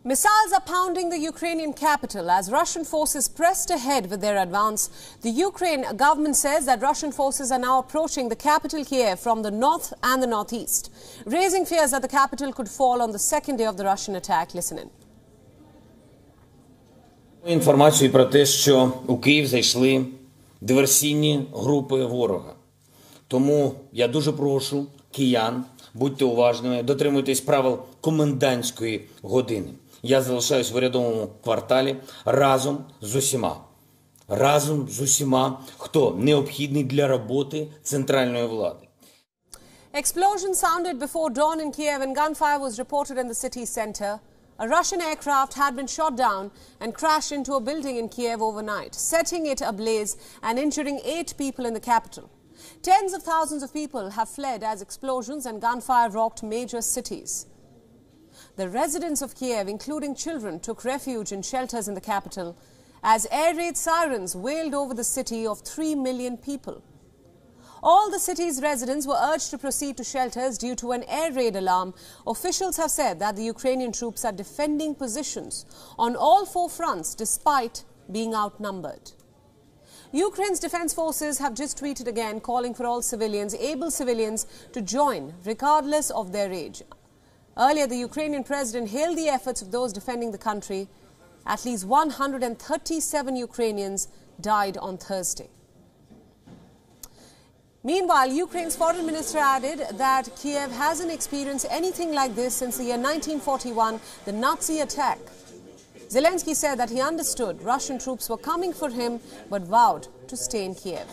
Missiles are pounding the Ukrainian capital as Russian forces pressed ahead with their advance. The Ukraine government says that Russian forces are now approaching the capital Kyiv from the north and the northeast, raising fears that the capital could fall on the second day of the Russian attack. Listen in. Інформацію про те, що у Київ зайшли диверсійні групи ворога. Тому я дуже прошу киян, будьте уважними, дотримуйтесь правил комендантської години. Я залишаюсь в урядовому кварталі разом з усіма, хто необхідний для роботи центральної влади. Explosions sounded before dawn in Kyiv and gunfire was reported in the city center. A Russian aircraft had been shot down and crashed into a building in Kyiv overnight, setting it ablaze and injuring 8 people in the capital. Tens of thousands of people have fled as explosions and gunfire rocked major cities. The residents of Kyiv, including children, took refuge in shelters in the capital as air raid sirens wailed over the city of 3 million people. All the city's residents were urged to proceed to shelters due to an air raid alarm. Officials have said that the Ukrainian troops are defending positions on all 4 fronts despite being outnumbered. Ukraine's defense forces have just tweeted again calling for all civilians, able civilians, to join regardless of their age. Earlier, the Ukrainian president hailed the efforts of those defending the country. At least 137 Ukrainians died on Thursday. Meanwhile, Ukraine's foreign minister added that Kyiv hasn't experienced anything like this since the year 1941, the Nazi attack. Zelensky said that he understood Russian troops were coming for him but vowed to stay in Kyiv.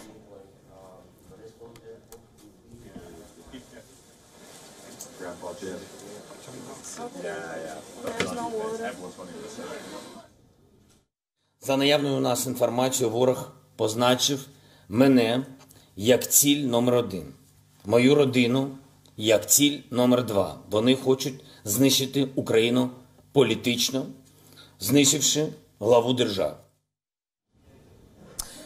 За наявною у нас інформацією, ворог позначив мене як ціль номер 1, мою родину як ціль номер 2. Вони хочуть знищити Україну політично, знищивши главу держави.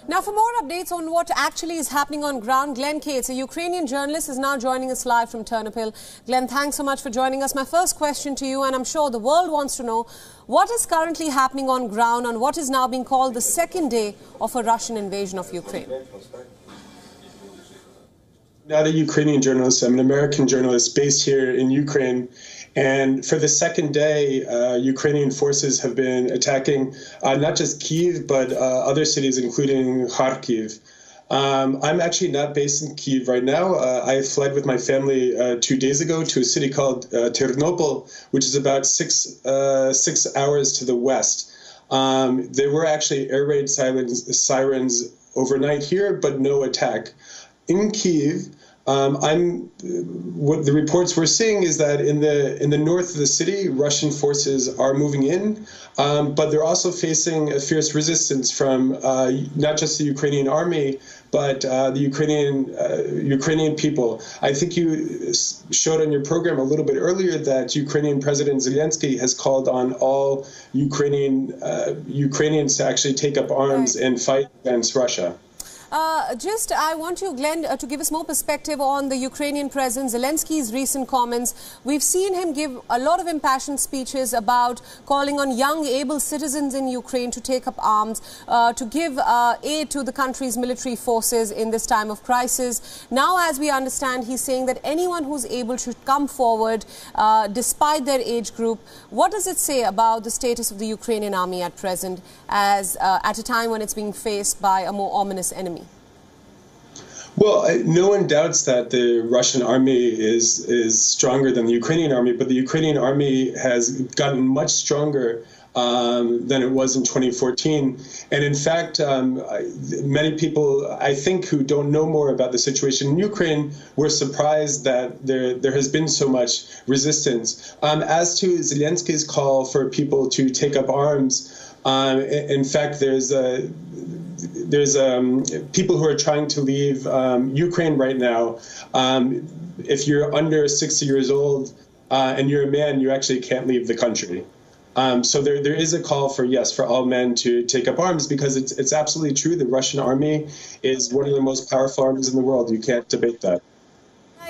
Now, for more updates on what actually is happening on ground, Glenn Cates, a Ukrainian journalist, is now joining us live from Ternopil. Glenn, thanks so much for joining us. My first question to you, and I'm sure the world wants to know, what is currently happening on ground on what is now being called the second day of a Russian invasion of Ukraine? Not a Ukrainian journalist. I'm an American journalist based here in Ukraine. And for the second day, Ukrainian forces have been attacking not just Kyiv, but other cities, including Kharkiv. I'm actually not based in Kyiv right now. I fled with my family 2 days ago to a city called Ternopil, which is about 6 hours to the west. There were actually air raid sirens overnight here, but no attack. In Kyiv, what the reports we're seeing is that in the north of the city, Russian forces are moving in, but they're also facing a fierce resistance from not just the Ukrainian army, but the Ukrainian people. I think you showed on your program a little bit earlier that Ukrainian President Zelensky has called on all Ukrainians to actually take up arms and fight against Russia. I want you, Glenn, to give us more perspective on the Ukrainian president, Zelensky's recent comments. We've seen him give a lot of impassioned speeches about calling on young, able citizens in Ukraine to take up arms, to give aid to the country's military forces in this time of crisis. Now, as we understand, he's saying that anyone who's able should come forward despite their age group. What does it say about the status of the Ukrainian army at present, as at a time when it's being faced by a more ominous enemy? Well, no one doubts that the Russian army is stronger than the Ukrainian army, but the Ukrainian army has gotten much stronger than it was in 2014. And in fact, many people, I think, who don't know more about the situation in Ukraine were surprised that there has been so much resistance. As to Zelensky's call for people to take up arms, in fact, there's people who are trying to leave Ukraine right now. If you're under 60 years old and you're a man, you actually can't leave the country. So there is a call for, yes, for all men to take up arms, because it's absolutely true. The Russian army is one of the most powerful armies in the world. You can't debate that.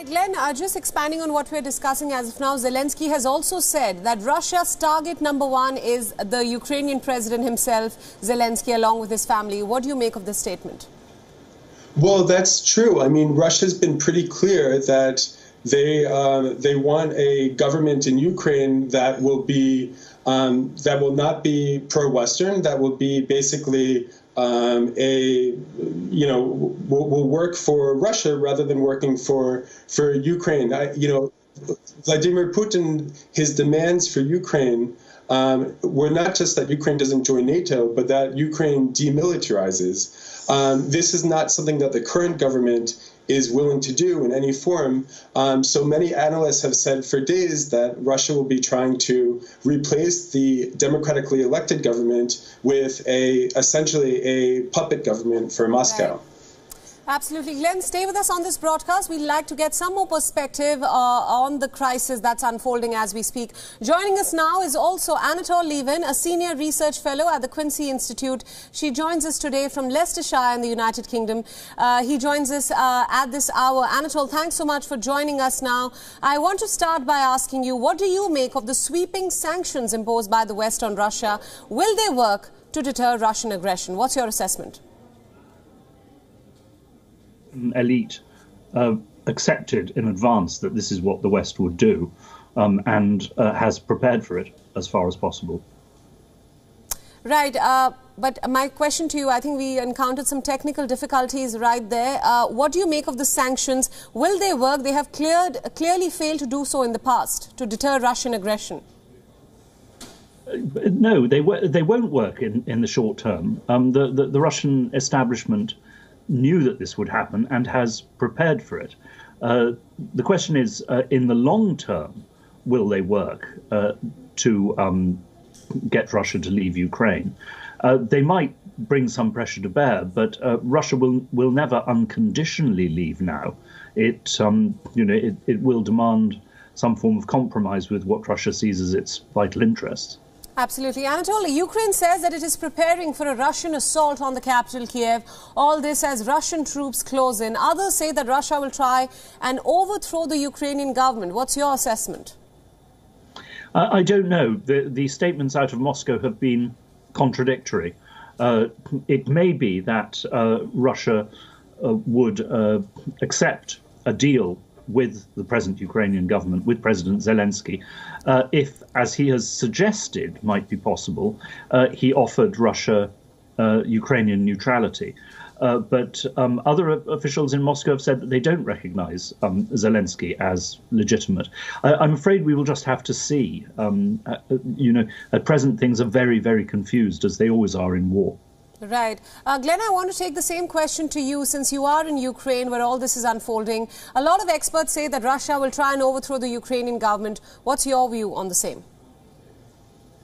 Glenn, just expanding on what we're discussing as of now, Zelensky has also said that Russia's target number one is the Ukrainian president himself, Zelensky, along with his family. What do you make of this statement? Well, that's true. I mean, Russia's been pretty clear that they want a government in Ukraine that will be that will not be pro-Western, that will be basically will work for Russia rather than working for Ukraine. Vladimir Putin, his demands for Ukraine were not just that Ukraine doesn't join NATO, but that Ukraine demilitarizes. This is not something that the current government is willing to do in any form. So many analysts have said for days that Russia will be trying to replace the democratically elected government with essentially a puppet government for Moscow. Right. Absolutely. Glenn, stay with us on this broadcast. We'd like to get some more perspective on the crisis that's unfolding as we speak. Joining us now is also Anatol Lieven, a senior research fellow at the Quincy Institute. She joins us today from Leicestershire in the United Kingdom. He joins us at this hour. Anatol, thanks so much for joining us now. I want to start by asking you, what do you make of the sweeping sanctions imposed by the West on Russia? Will they work to deter Russian aggression? What's your assessment? Elite accepted in advance that this is what the West would do and has prepared for it as far as possible. Right. But my question to you, I think we encountered some technical difficulties right there. What do you make of the sanctions? Will they work? They have clearly failed to do so in the past to deter Russian aggression. No, they won't work in the short term. The Russian establishment knew that this would happen and has prepared for it. The question is, in the long term, will they work to get Russia to leave Ukraine? They might bring some pressure to bear, but Russia will never unconditionally leave now. It will demand some form of compromise with what Russia sees as its vital interests. Absolutely. Anatoly, Ukraine says that it is preparing for a Russian assault on the capital, Kyiv. All this as Russian troops close in. Others say that Russia will try and overthrow the Ukrainian government. What's your assessment? I don't know. The statements out of Moscow have been contradictory. It may be that Russia would accept a deal with the present Ukrainian government, with President Zelensky, if, as he has suggested might be possible, he offered Russia Ukrainian neutrality. But other officials in Moscow have said that they don't recognize Zelensky as legitimate. I'm afraid we will just have to see. At present, things are very, very confused, as they always are in war. Right. Glenn, I want to take the same question to you since you are in Ukraine where all this is unfolding. A lot of experts say that Russia will try and overthrow the Ukrainian government. What's your view on the same?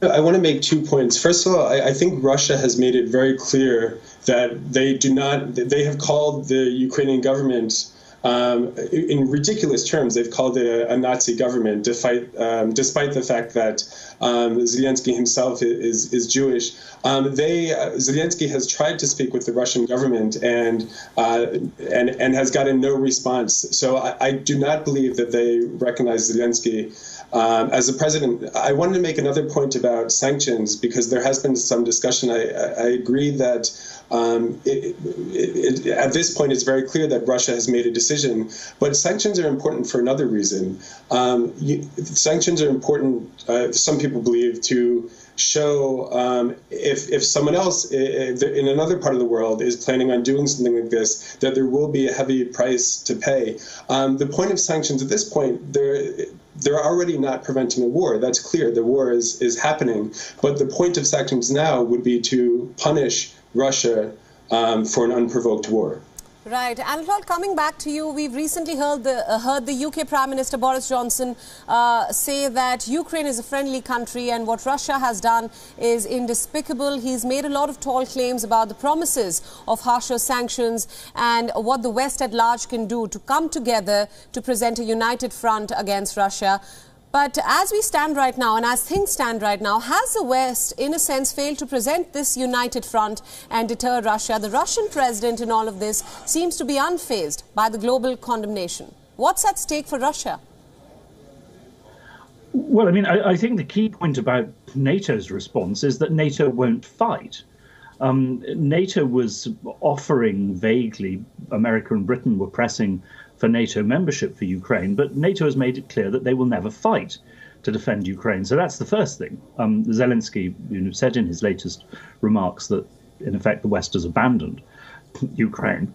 I want to make 2 points. First of all, I think Russia has made it very clear that they have called the Ukrainian government in ridiculous terms. They've called it a Nazi government, despite the fact that Zelensky himself is Jewish. Zelensky has tried to speak with the Russian government and has gotten no response. So I do not believe that they recognize Zelensky as a president. I wanted to make another point about sanctions because there has been some discussion. I agree that at this point it's very clear that Russia has made a decision, but sanctions are important for another reason. Sanctions are important, some people believe, to show if someone else in another part of the world is planning on doing something like this, that there will be a heavy price to pay. The point of sanctions at this point, they're already not preventing a war. That's clear. The war is happening. But the point of sanctions now would be to punish Russia for an unprovoked war. Right. Anatol, coming back to you, we've recently heard the UK Prime Minister Boris Johnson say that Ukraine is a friendly country and what Russia has done is indespicable. He's made a lot of tall claims about the promises of harsher sanctions and what the West at large can do to come together to present a united front against Russia. But as we stand right now, and as things stand right now, has the West, in a sense, failed to present this united front and deter Russia? The Russian president in all of this seems to be unfazed by the global condemnation. What's at stake for Russia? Well, I mean, I think the key point about NATO's response is that NATO won't fight. NATO was offering vaguely, America and Britain were pressing for NATO membership for Ukraine, but NATO has made it clear that they will never fight to defend Ukraine. So that's the first thing. Zelensky said in his latest remarks that, in effect, the West has abandoned Ukraine.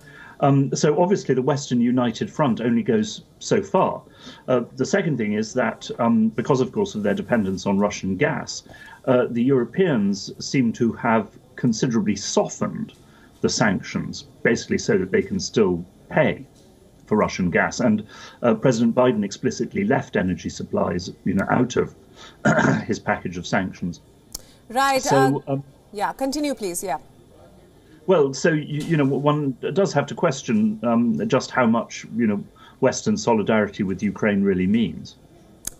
So obviously the Western United Front only goes so far. The second thing is that because, of course, of their dependence on Russian gas, the Europeans seem to have considerably softened the sanctions, basically so that they can still pay for Russian gas. And President Biden explicitly left energy supplies, out of his package of sanctions. Right. So, yeah, continue, please. Yeah. Well, so, one does have to question just how much, Western solidarity with Ukraine really means.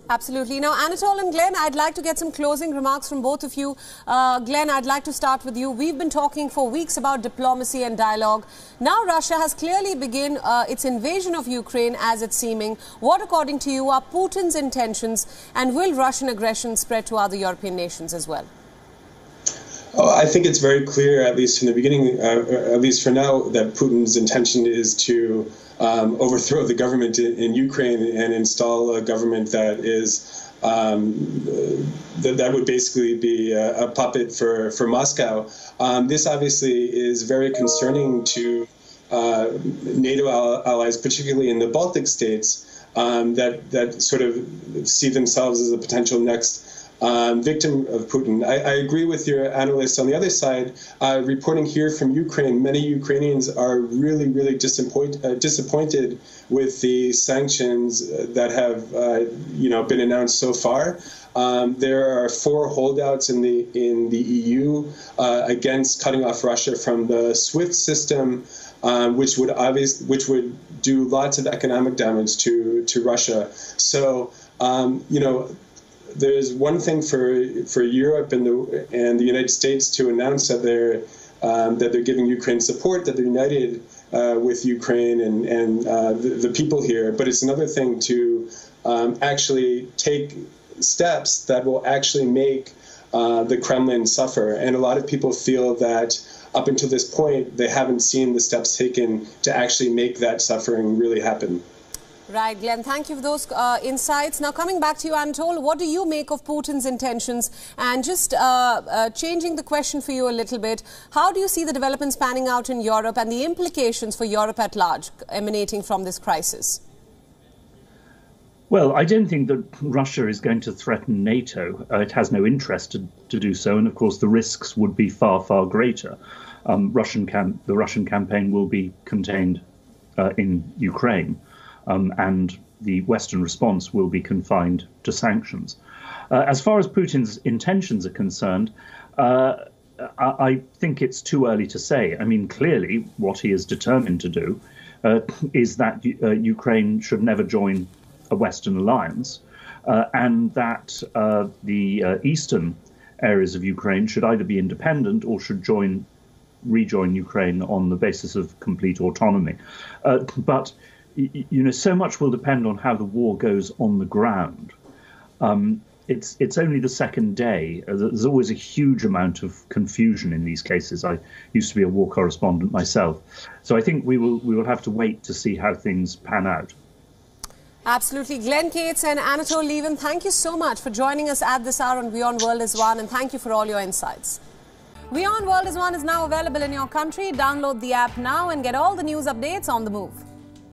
Absolutely. Now, Anatol and Glenn, I'd like to get some closing remarks from both of you. Glenn, I'd like to start with you. We've been talking for weeks about diplomacy and dialogue. Now, Russia has clearly begun its invasion of Ukraine as it's seeming. What, according to you, are Putin's intentions, and will Russian aggression spread to other European nations as well? Oh, I think it's very clear, at least in the beginning, at least for now, that Putin's intention is to overthrow the government in Ukraine and install a government that is that would basically be a puppet for Moscow. This obviously is very concerning to NATO allies, particularly in the Baltic states, that sort of see themselves as a potential next victim of Putin. I agree with your analysts on the other side. Reporting here from Ukraine, many Ukrainians are really, really disappointed with the sanctions that have, been announced so far. There are 4 holdouts in the EU against cutting off Russia from the SWIFT system, which would do lots of economic damage to Russia. So, there's one thing for Europe and the United States to announce that they're giving Ukraine support, that they're united with Ukraine and the people here. But it's another thing to actually take steps that will actually make the Kremlin suffer. And a lot of people feel that up until this point, they haven't seen the steps taken to actually make that suffering really happen. Right, Glenn, thank you for those insights. Now, coming back to you, Anatol, what do you make of Putin's intentions? And just changing the question for you a little bit, how do you see the developments panning out in Europe and the implications for Europe at large emanating from this crisis? Well, I don't think that Russia is going to threaten NATO. It has no interest to do so. And of course, the risks would be far, far greater. The Russian campaign will be contained in Ukraine. And the Western response will be confined to sanctions. As far as Putin's intentions are concerned, I think it's too early to say. I mean, clearly, what he is determined to do is that Ukraine should never join a Western alliance, and that the eastern areas of Ukraine should either be independent or should rejoin Ukraine on the basis of complete autonomy. But so much will depend on how the war goes on the ground. It's only the second day. There's always a huge amount of confusion in these cases. I used to be a war correspondent myself. So I think we will have to wait to see how things pan out. Absolutely. Glenn Cates and Anatol Lieven, thank you so much for joining us at this hour on WION World is One, and thank you for all your insights. WION World is One is now available in your country. Download the app now and get all the news updates on the move.